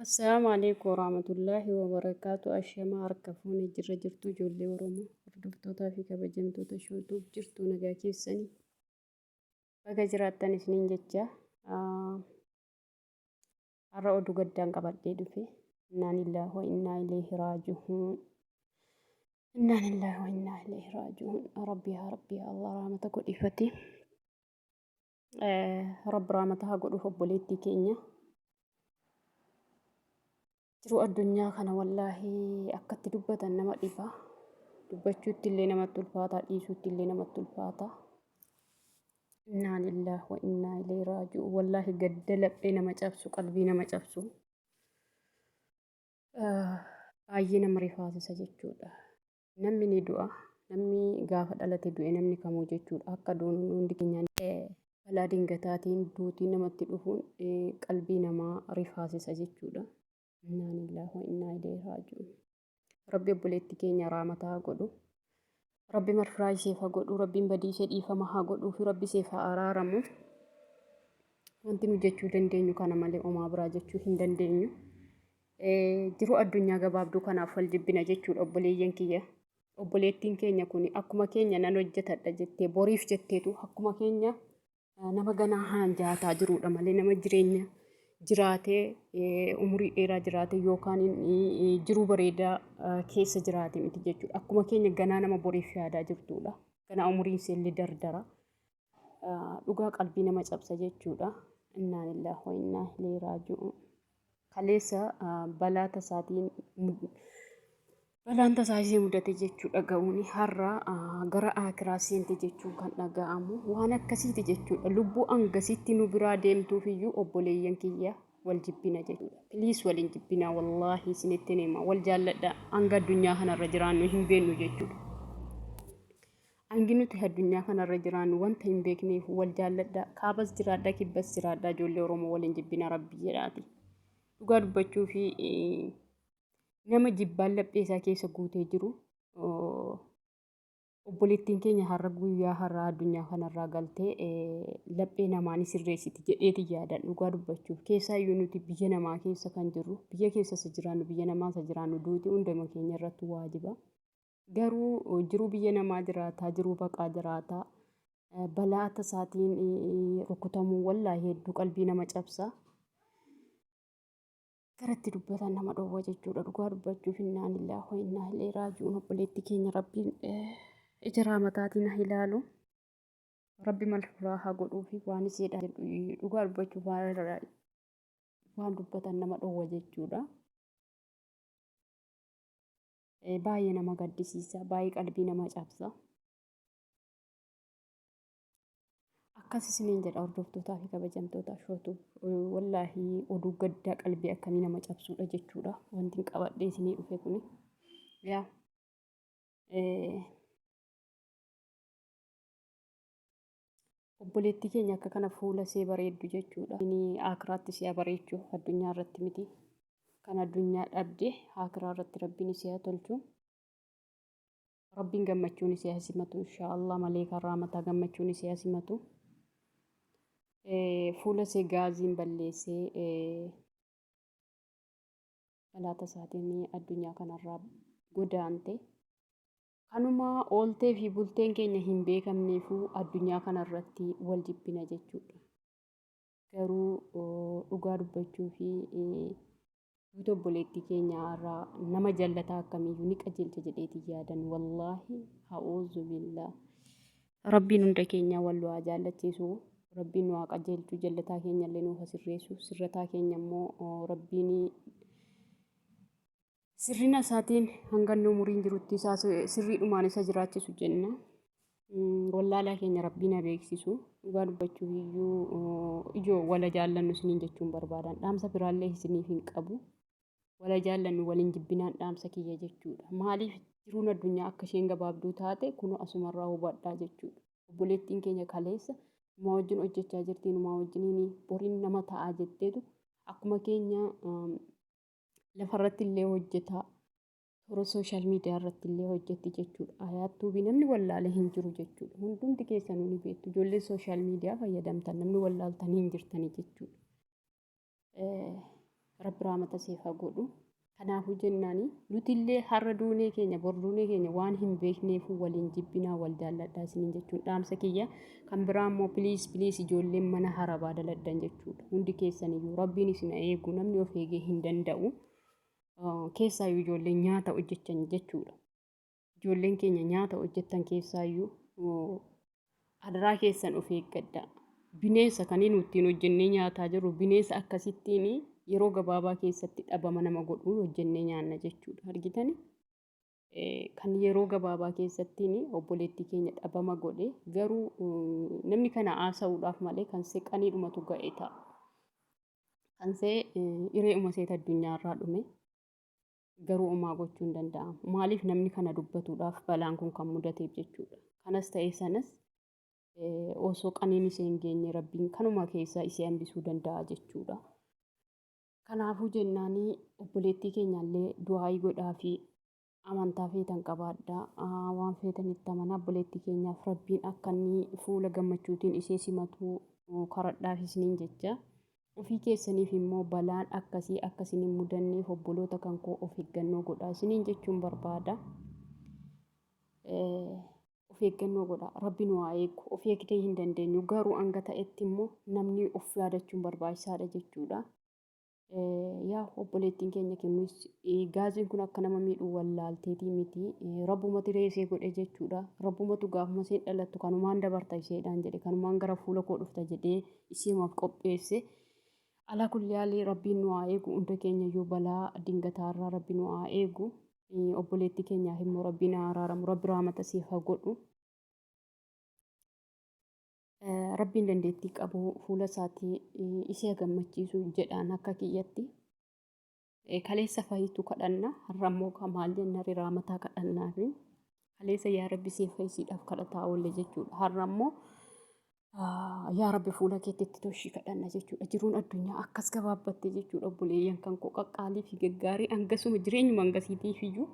Assalamu alaikum warahmatullahi wabarakatuh. Ashamaa harka fuunee jirra jirtu ijoollee Oromoo hordoftootaa fi kabajamtoota shootuuf jirtu nagaa keessanii baga jiraattan isiniin jecha har'a oduu gaddaan qabadhee dhufe. Innaa lillahi wa innaa ilaihi raaji'uun. Innaa lillahi wa innaa ilaihi raaji'uun. Rabbi yaa Rabbi yaa Allah rahmata godhifate. Rabbi rahmata haa godhuuf obboleettii keenya. Jiru addunyaa kana wallaahi akkatti dubbatan nama dhiba. Dubbachuutti illee namatti ulfaata, dhiisuutti illee namatti ulfaata. Innaa lillahi wa innaa ilaihi raaji'uun. Wallaahi gadda laphee nama cabsu, qalbii nama cabsu. Baay'ee nama rifaasisa jechuudha. Namni ni du'a. Namni gaafa dhalate du'e namni kamuu jechuudha. Akka duunu hundi keenyaan balaa dingataatiin duutiin namatti dhufuun qalbii namaa rifaasisa jechuudha. Innaa lillahi wa innaa ilaihi raaji'uun. Rabbi obboleettii keenya rahmata haa godhu. Rabbi marfiraa isheef haa godhu. Rabbiin badii ishee dhiifama haa godhuu fi Rabbi isheef haa araaramu. Wanti nu jechuu dandeenyu kana malee homaa biraa jechuu hin dandeenyu. Jiru addunyaa gabaabduu kanaaf wal jibbina jechuudha obboleeyyan kiyya. Obboleettiin keenya kun akkuma keenya nan hojjetadha jettee boriif jetteetu akkuma keenya nama ganaa hanjaataa jirudha malee nama jireenya jiraatee umurii dheeraa jiraate yookaan jiruu bareedaa keessa jiraate miti jechuudha. Akkuma keenya ganaa nama boriif yaadaa jirtudha. Ganaa umuriin isheellee dardara. Dhugaa qalbii nama cabsa jechuudha. Innaa lillahi wa innaa ilaihi raaji'uun. Kaleessa balaan tasaa ishee mudate jechuudha ga'uuni har'a gara akiraa seente jechuun kan dhaga'amu waan akkasiiti jechuudha. Lubbuu hangasitti nu biraa deemtuuf iyyuu obboleeyyan kiyya wal jibbina jechuudha. Piliis waliin jibbinaa wallaahi isinitti hima wal jaalladha hanga addunyaa kanarra jiraannu hin beeknu jechuudha. Hangi nuti addunyaa kanarra jiraannu wanta hin beekneef wal jaalladha. Kaabas jiraadha kibbas jiraadha ijoollee Oromoo waliin jibbinaa rabbi jedhaati. Dhugaa dubbachuu fi nama jibbaan laphee isaa keessa guutee jiru obboleettiin keenya har'a guyyaa har'aa addunyaa kanarraa galtee laphee namaa ni sirreessiti jedheeti yaadan dhugaa dubbachuuf keessaayyuu nuti biyya namaa keessa kan jirru biyya keessa jiraannu biyya namaa isa jiraannu duuti hunduma keenya irratti waajiba garuu jiruu biyya namaa jiraataa jiruu baqaa jiraataa balaa tasaatiin rukutamuu wallaahi hedduu qalbii nama cabsa. Garatti dubbatan nama dhowwa jechuudha dhugaa dubbachuuf innaa lillahi wa innaa ilaihi raaji'uun obboleettii keenya rabbiin ija raamataatiin haa ilaalu. Rabbi marfiraa haa godhuu fi waan isheedha dhugaa dubbachuuf waan dubbatan nama dhowwa jechuudha. Baay'ee nama gaddisiisa baay'ee qalbii nama cabsa. Akkas isiniin jedha hordoftootaa fi kabajamtoota shootuuf wallaahi oduu gaddaa qalbii akkamii nama cabsuudha jechuudha. Wanti qabadhee isinii dhufe kuni yaa obboleettii keenya akka kana fuula ishee bareeddu jechuudha. Inni akiraatti ishee bareechuu addunyaa irratti miti. Kan addunyaa dhabde akiraa irratti rabbiin ishee haa tolchu. Rabbiin gammachuun ishee haa simatu inshaallah malee kan rahmataa gammachuun ishee haa simatu. Fuula ishee gaaziin balleessee balaa tasaatiin addunyaa kanarraa godaante. Kanuma ooltee fi bulteen keenya hin beekamneefuu addunyaa kanarratti wal jibbina jechuudha. Garuu dhugaa dubbachuu fi guutuu obboleettii keenya irraa nama jallataa akkamiyyuu ni qajeelcha jedheeti yaadan wallaahi ha'uuzu billaa. Rabbiin hunda keenya wal waa jaallachiisu. Rabbiin waa qajeelchuu jallataa keenya illee nuuf sirreessu sirrataa keenya immoo rabbiin sirrina isaatiin hanga nu umuriin jirutti isaa sirriidhumaan isa jiraachisu jenna. Wallaalaa keenya rabbiin haa beeksisu. Dhugaa dubbachuuf iyyuu ijoo wala jaallannu isiniin jechuun barbaadan dhaamsa biraallee isiniif hin qabu. Wala jaallannu waliin jibbinaan dhaamsa kiyya jechuudha. Maaliif jiruun addunyaa akka isheen gabaabduu taate kun asumarraa hubadhaa jechuudha. Obboleettiin keenya kaleessa numa wajjin hojjechaa jirti numa wajjiniin boriin nama ta'aa jetteetu akkuma keenya lafarratti illee hojjetaa toora sooshaal miidiyaa irratti illee hojjetti jechuudha. Ayaattuu fi namni wallaalee hin jiru jechuudha. Hundumti keessanuu ni beektu ijoollee sooshaal miidiyaa fayyadamtan namni wallaaltanii hin jirtanii jechuudha. Rabbi rahmata siif haa godhu. Kanaafuu jennaani nutillee har'a duunee keenya bor duunee keenya waan hin beekneef waliin jibbinaa wal jaalladhaa isiniin jechuun dhaamsa kiyya. Kan biraa immoo piliis ijoolleen mana harabaa daladdan jechuudha. Hundi keessaniyyuu rabbiin isin eegu namni of eegee hin danda'u. Keessaayyuu ijoolleen nyaata hojjechan jechuudha. Ijoolleen keenya nyaata hojjettan keessaayyuu adaraa keessan of eeggadhaa. Bineensa kan inni ittiin hojjennee nyaataa jirru bineensa akkasittiin yeroo gabaabaa keessatti dhabama nama godhuun hojjennee nyaanna jechuudha. Argitani? Kan yeroo gabaabaa keessattiin obboleettii keenya dhabama godhe garuu namni kana haasa'uudhaaf malee kan seeqanii dhumatu ga'ee ta'a. Kan see hiree umaseeta addunyaarraa dhume garuu homaa gochuu hin danda'amu. Maaliif namni kana dubbatuudhaaf balaan kun kan mudateef jechuudha. Kanas ta'ee sanas osoo qaniin ishee hin geenye rabbiin kanuma keessaa ishee hambisuu danda'a jechuudha. Kanaafuu jennaanii obboleettii keenyallee du'aayii godhaa fi amantaa feetan qabaadhaa. Waan feetanitti amanaa obboleettii keenyaaf rabbiin akka inni fuula gammachuutiin ishee simatu kadhadhaaf isiniin jecha. Ofii keessaniif immoo balaan akkasii akkasiin hin mudanneef obboloota kan koo of eeggannoo godhaa isiniin jechuun barbaada. Of eeggannoo godhaa. Rabbi nu haa eegu. Of eegdee hin dandeenyu garuu hanga ta'etti immoo namni of yaadachuun barbaachisaadha jechuudha. Yaa obboleettiin keenya kennuus gaaziin kun akka nama miidhuu wallaalteetii miti. Rabbumatu reesee godhe jechuudha. Rabbumatu gaafuma isheen dhalattu kanumaan dabarta isheedhaan jedhe kanumaan gara fuula koo dhufta jedhee isheemaaf qopheesse. Alaa kulli haalli rabbiin nu haa eegu hunda keenyayyuu balaa dingataarraa rabbi nu haa eegu. Obboleettii keenyaaf immoo rabbiin haa araaramu rabbi rahmata siif haa godhu. Rabbiin dandeettii qabu fuula isaatii ishee gammachiisu jedhaan akka kiyyatti. Kaleessa fayitu kadhanna har'a immoo maal jenna rahmataa kadhannaa fi kaleessa yaa rabbi siif fayyisiidhaaf kadhataa oolle jechuudha. Har'a immoo yaa rabbi fuula keetti toshii kadhanna jechuudha. Jiruun addunyaa akkas gabaabbatte jechuudha obboleeyyan kan koo qaqqaalii fi gaggaarii hangasuma jireenyuma hangasiitiif iyyuu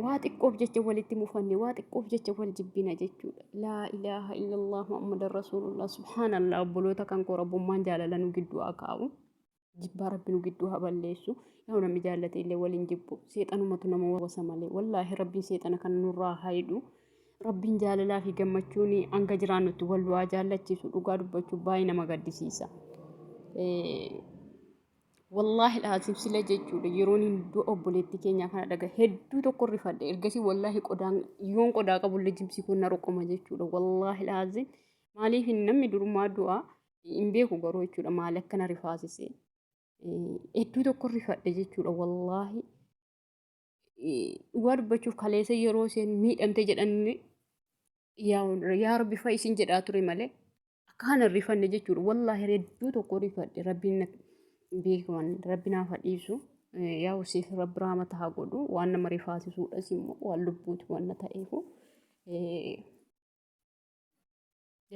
waa xiqqoof jecha walitti mufanne waa xiqqoof jecha wal jibbina jechuudha. Laa ilaaha illallah muhammadan rasuulullah subhaanallah obboloota kan koo rabbummaan jaalala nu gidduu haa kaa'u. Jibbaa rabbi nu gidduu haa balleessu. Yoo namni jaallate illee waliin jibbu seexanumatu nama wasa malee wallaahi rabbiin seexana kan nurraa haayidu. Rabbiin jaalalaa fi gammachuun hanga jiraannutti wal waa jaallachiisu dhugaa dubbachuuf baay'ee nama gaddisiisa. Wallaahi laazim sila jechuudha yeroon hinduu obboleettii keenyaa kana dhaga hedduu tokko rifadhe ergasii wallaahi yoon qodaa qabullee jimsii kun na roqoma jechuudha. Wallaahi laazim maaliif namni durumaa du'aa hin beeku garuu jechuudha maali akkana rifaasise hedduu tokko rifadhe jechuudha. Wallaahi dhugaa dubbachuuf kaleessa yeroo isheen miidhamte jedhanni yaa rabbi fayyisiin jedhaa ture malee akka kana rifanne jechuudha. Wallaahi hedduu tokko rifadhe rabbiin beekaman rabbi naaf dhiisu yaa usiif rabbi rahmata haa godhu waan nama rifaasisuudhas immoo waan lubbuuti waan ta'eef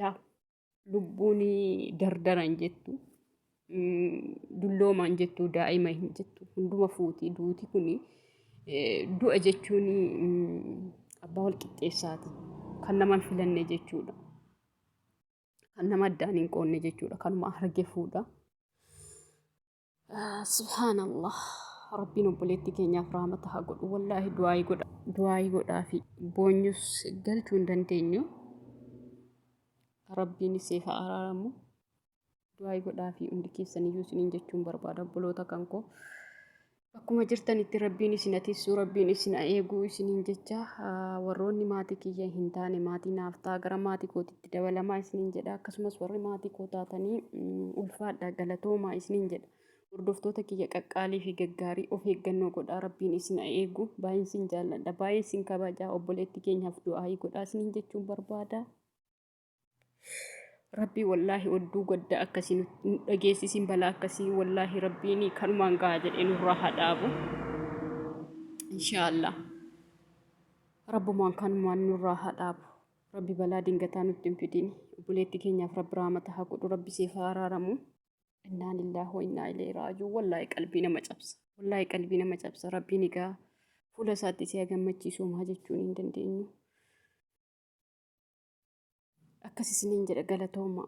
yaa lubbuun dardaran jettu dulloomaan jettu daa'ima hin jettu hunduma fuutii duuti kun du'a jechuun abbaa wal qixxeessaati kan nama hin filanne jechuudha. Kan nama addaan hin qoonne jechuudha kanuma arge fuudha. Subhaanallah rabbiin obboleettii keenyaaf rahmata haa godhu. Wallaahi du'aayii godhaa fi boonyus galchuu hin dandeenyu. Rabbiin siif haa araaramu. Du'aayii godhaa fi hundi keessaniyyuu isiniin jechuun barbaada obboloota kan koo. Akkuma jirtanitti rabbiin isin atiissu rabbiin isin eeguu isiniin jecha warroonni maatii kiyya hin taane maatii naaf ta'a gara maatii kootitti dabalamaa isiniin jedha akkasumas warri maatii koo taatanii ulfaadha galatoomaa isiniin jedha. Hordoftoota kiyya qaqqaalii fi gaggaarii of eeggannoo godhaa rabbiin isin eegu baay'een isin jaalladha baay'een isin kabajaa obboleettii keenyaaf du'aayii godhaa isiniin jechuun barbaada. Rabbii wallaahi odduu gadda akkasii nu dhageessisin balaa akkasii wallaahi rabbiin kanumaan gahaa jedhee nurraa haa dhaabu. Inshaallah rabbumaan kanumaan nurraa haa dhaabu. Rabbi balaa dingataa nutti hin fidin obboleettii keenyaaf rabbi rahmata haa godhu rabbi siif haa araaramu. Innaa lillahi wa innaa ilayhi raaji'uun wallaahi qalbii nama cabsa. Wallaahi qalbii nama cabsa rabbiin egaa fuula isaatti si gammachiisu maa jechuun hin dandeenyu. Akkasii isiniin jedha galatooma.